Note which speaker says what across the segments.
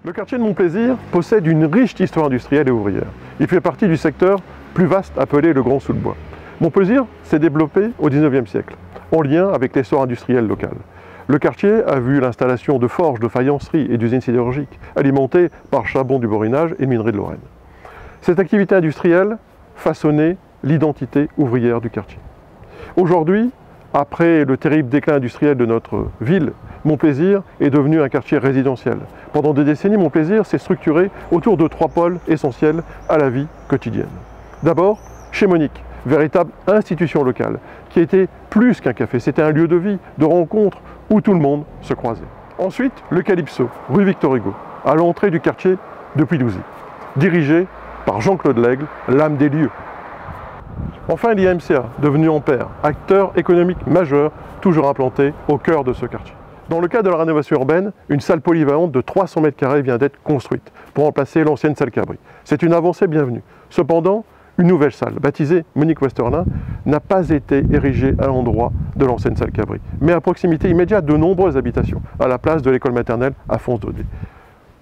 Speaker 1: Le quartier de Monplaisir possède une riche histoire industrielle et ouvrière. Il fait partie du secteur plus vaste appelé le Grand Sous-le-Bois. Monplaisir s'est développé au XIXe siècle, en lien avec l'essor industriel local. Le quartier a vu l'installation de forges, de faïenceries et d'usines sidérurgiques, alimentées par charbon du Borinage et minerais de Lorraine. Cette activité industrielle façonnait l'identité ouvrière du quartier. Aujourd'hui, après le terrible déclin industriel de notre ville, Monplaisir est devenu un quartier résidentiel. Pendant des décennies, Monplaisir s'est structuré autour de 3 pôles essentiels à la vie quotidienne. D'abord, chez Monique, véritable institution locale, qui était plus qu'un café, c'était un lieu de vie, de rencontre, où tout le monde se croisait. Ensuite, le Calypso, rue Victor Hugo, à l'entrée du quartier de Puydouzy, dirigé par Jean-Claude Lègle, l'âme des lieux. Enfin, l'IMCA, devenu Ampère, acteur économique majeur, toujours implanté au cœur de ce quartier. Dans le cadre de la rénovation urbaine, une salle polyvalente de 300 m² vient d'être construite pour remplacer l'ancienne salle Cabri. C'est une avancée bienvenue. Cependant, une nouvelle salle, baptisée Monique Westerlin, n'a pas été érigée à l'endroit de l'ancienne salle Cabri, mais à proximité immédiate de nombreuses habitations, à la place de l'école maternelle Alphonse Daudet.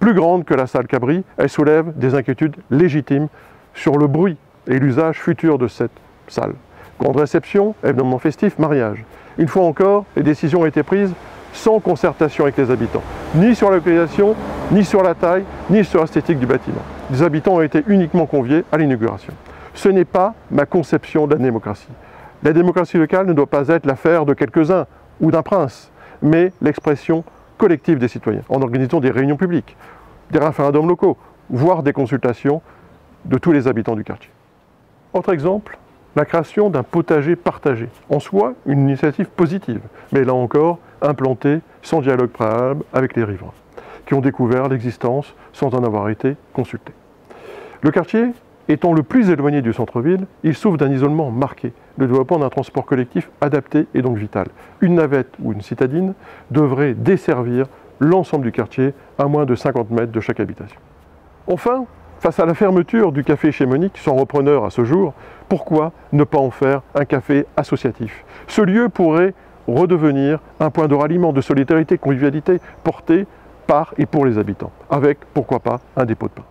Speaker 1: Plus grande que la salle Cabri, elle soulève des inquiétudes légitimes sur le bruit et l'usage futur de cette salle. Grande réception, événements festifs, mariage. Une fois encore, les décisions ont été prises sans concertation avec les habitants, ni sur la localisation, ni sur la taille, ni sur l'esthétique du bâtiment. Les habitants ont été uniquement conviés à l'inauguration. Ce n'est pas ma conception de la démocratie. La démocratie locale ne doit pas être l'affaire de quelques-uns ou d'un prince, mais l'expression collective des citoyens, en organisant des réunions publiques, des référendums locaux, voire des consultations de tous les habitants du quartier. Autre exemple, la création d'un potager partagé. En soi, une initiative positive, mais là encore, implantée sans dialogue préalable avec les riverains, qui ont découvert l'existence sans en avoir été consultés. Le quartier étant le plus éloigné du centre-ville, il souffre d'un isolement marqué. Le développement d'un transport collectif adapté est donc vital. Une navette ou une citadine devrait desservir l'ensemble du quartier à moins de 50 mètres de chaque habitation. Enfin, face à la fermeture du café chez Monique, sans repreneur à ce jour, pourquoi ne pas en faire un café associatif? Ce lieu pourrait redevenir un point de ralliement, de solidarité, de convivialité porté par et pour les habitants, avec, pourquoi pas, un dépôt de pain.